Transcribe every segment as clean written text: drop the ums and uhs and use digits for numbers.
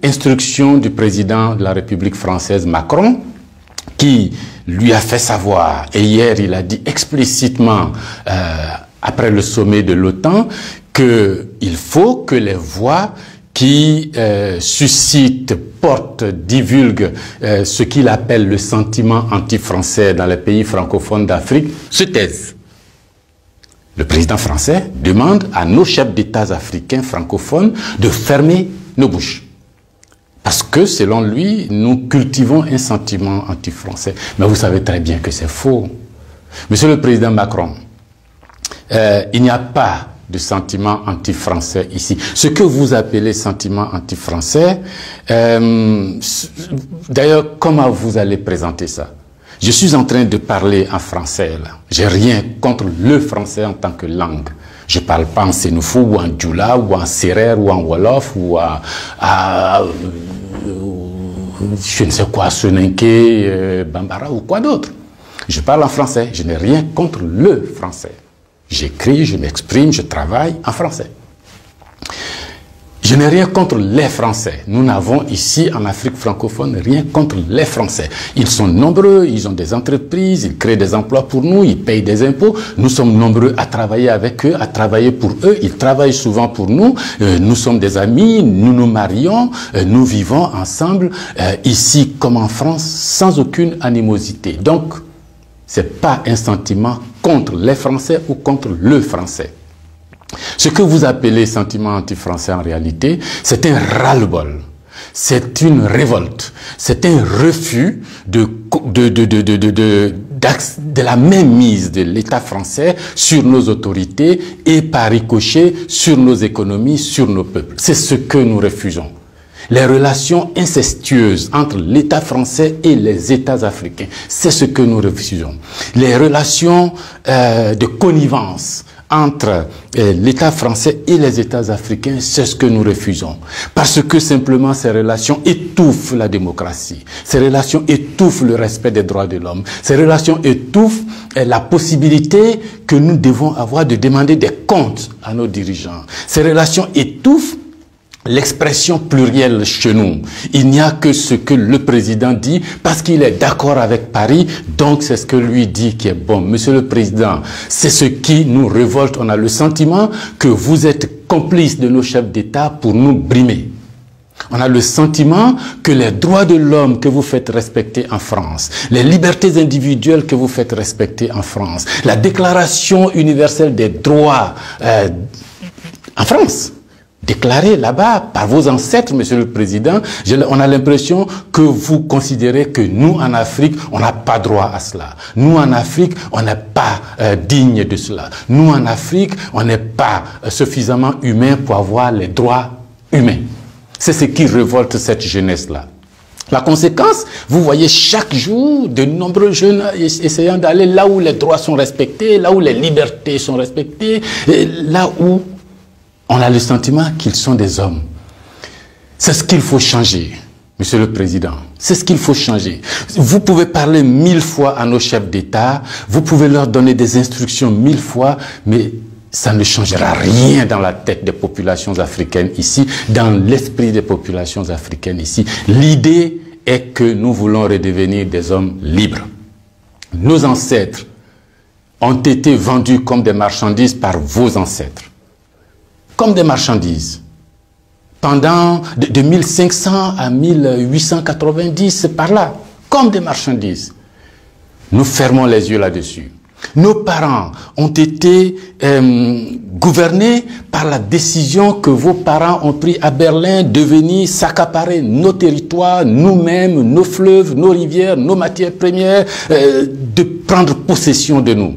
Instruction du président de la République française Macron, qui lui a fait savoir, et hier il a dit explicitement, après le sommet de l'OTAN, qu'il faut que les voix qui suscitent, portent, divulguent ce qu'il appelle le sentiment anti-français dans les pays francophones d'Afrique se taisent. Le président français demande à nos chefs d'État africains francophones de fermer nos bouches. Parce que, selon lui, nous cultivons un sentiment anti-français. Mais vous savez très bien que c'est faux. Monsieur le Président Macron, il n'y a pas de sentiment anti-français ici. Ce que vous appelez sentiment anti-français, d'ailleurs, comment vous allez présenter ça? Je suis en train de parler en français, là. J'ai rien contre le français en tant que langue. Je parle pas en sénoufou, ou en djoula, ou en serer, ou en wolof, ou je ne sais quoi, soninké, bambara, ou quoi d'autre. Je parle en français. Je n'ai rien contre le français. J'écris, je m'exprime, je travaille en français. Je n'ai rien contre les Français. Nous n'avons ici, en Afrique francophone, rien contre les Français. Ils sont nombreux, ils ont des entreprises, ils créent des emplois pour nous, ils payent des impôts. Nous sommes nombreux à travailler avec eux, à travailler pour eux. Ils travaillent souvent pour nous. Nous sommes des amis, nous nous marions, nous vivons ensemble, ici comme en France, sans aucune animosité. Donc, c'est pas un sentiment contre les Français ou contre le Français. Ce que vous appelez sentiment anti-français en réalité, c'est un ras-le-bol, c'est une révolte, c'est un refus de la mainmise de l'État français sur nos autorités et par ricochet sur nos économies, sur nos peuples. C'est ce que nous refusons. Les relations incestueuses entre l'État français et les États africains, c'est ce que nous refusons. Les relations de connivence entre l'État français et les États africains, c'est ce que nous refusons. Parce que simplement ces relations étouffent la démocratie, ces relations étouffent le respect des droits de l'homme, ces relations étouffent la possibilité que nous devons avoir de demander des comptes à nos dirigeants. Ces relations étouffent l'expression plurielle chez nous. Il n'y a que ce que le président dit parce qu'il est d'accord avec Paris, donc c'est ce que lui dit qui est bon. Monsieur le Président, c'est ce qui nous révolte. On a le sentiment que vous êtes complice de nos chefs d'État pour nous brimer. On a le sentiment que les droits de l'homme que vous faites respecter en France, les libertés individuelles que vous faites respecter en France, la Déclaration universelle des droits en France, déclaré là-bas par vos ancêtres, Monsieur le Président, on a l'impression que vous considérez que nous, en Afrique, on n'a pas droit à cela. Nous, en Afrique, on n'est pas digne de cela. Nous, en Afrique, on n'est pas suffisamment humain pour avoir les droits humains. C'est ce qui révolte cette jeunesse-là. La conséquence, vous voyez chaque jour de nombreux jeunes essayant d'aller là où les droits sont respectés, là où les libertés sont respectées, là où on a le sentiment qu'ils sont des hommes. C'est ce qu'il faut changer, Monsieur le Président. C'est ce qu'il faut changer. Vous pouvez parler 1000 fois à nos chefs d'État, vous pouvez leur donner des instructions 1000 fois, mais ça ne changera rien dans la tête des populations africaines ici, dans l'esprit des populations africaines ici. L'idée est que nous voulons redevenir des hommes libres. Nos ancêtres ont été vendus comme des marchandises par vos ancêtres. Comme des marchandises. Pendant de 1500 à 1890, c'est par là, comme des marchandises. Nous fermons les yeux là-dessus. Nos parents ont été gouvernés par la décision que vos parents ont prise à Berlin de venir s'accaparer nos territoires, nous-mêmes, nos fleuves, nos rivières, nos matières premières, de prendre possession de nous.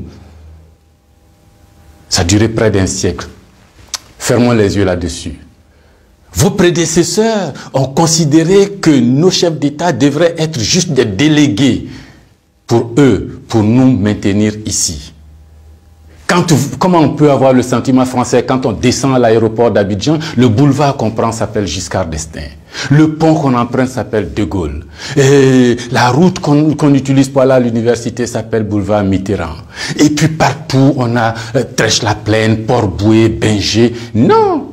Ça a duré près d'un siècle. Fermons les yeux là-dessus. Vos prédécesseurs ont considéré que nos chefs d'État devraient être juste des délégués pour eux, pour nous maintenir ici. Comment on peut avoir le sentiment français quand on descend à l'aéroport d'Abidjan, le boulevard qu'on prend s'appelle Giscard d'Estaing. Le pont qu'on emprunte s'appelle De Gaulle. Et la route qu'on utilise pour aller à l'université s'appelle boulevard Mitterrand. Et puis partout, on a Trèche-la-Plaine, Port-Bouët, Binger. Non!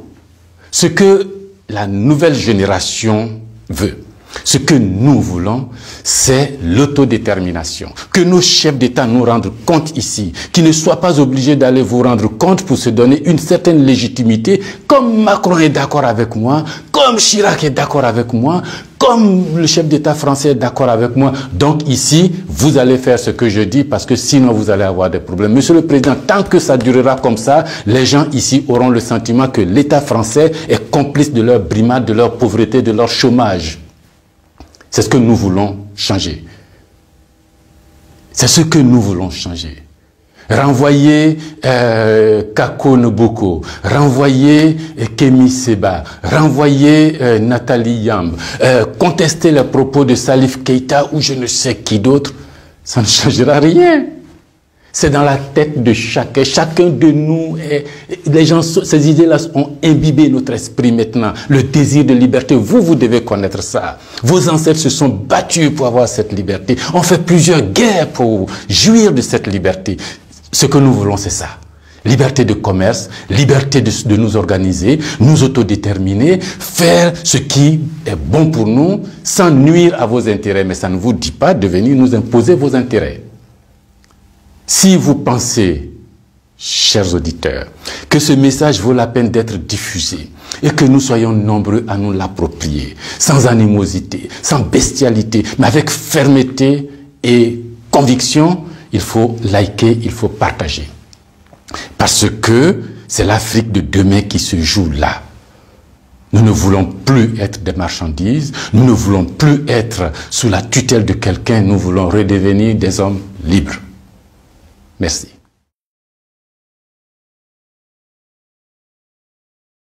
Ce que la nouvelle génération veut. Ce que nous voulons, c'est l'autodétermination. Que nos chefs d'État nous rendent compte ici, qu'ils ne soient pas obligés d'aller vous rendre compte pour se donner une certaine légitimité, comme Macron est d'accord avec moi, comme Chirac est d'accord avec moi, comme le chef d'État français est d'accord avec moi. Donc ici, vous allez faire ce que je dis parce que sinon vous allez avoir des problèmes. Monsieur le Président, tant que ça durera comme ça, les gens ici auront le sentiment que l'État français est complice de leur brimade, de leur pauvreté, de leur chômage. C'est ce que nous voulons changer. C'est ce que nous voulons changer. Renvoyer Kako Noboko, renvoyer Kemi Seba, renvoyer Nathalie Yamb, contester les propos de Salif Keïta ou je ne sais qui d'autre, ça ne changera rien. C'est dans la tête de chacun. Chacun de nous, les gens, ces idées-là ont imbibé notre esprit maintenant. Le désir de liberté, vous devez connaître ça. Vos ancêtres se sont battus pour avoir cette liberté. On fait plusieurs guerres pour jouir de cette liberté. Ce que nous voulons, c'est ça. Liberté de commerce, liberté de nous organiser, nous autodéterminer, faire ce qui est bon pour nous, sans nuire à vos intérêts. Mais ça ne vous dit pas de venir nous imposer vos intérêts. Si vous pensez, chers auditeurs, que ce message vaut la peine d'être diffusé et que nous soyons nombreux à nous l'approprier, sans animosité, sans bestialité, mais avec fermeté et conviction, il faut liker, il faut partager. Parce que c'est l'Afrique de demain qui se joue là. Nous ne voulons plus être des marchandises, nous ne voulons plus être sous la tutelle de quelqu'un, nous voulons redevenir des hommes libres. Merci.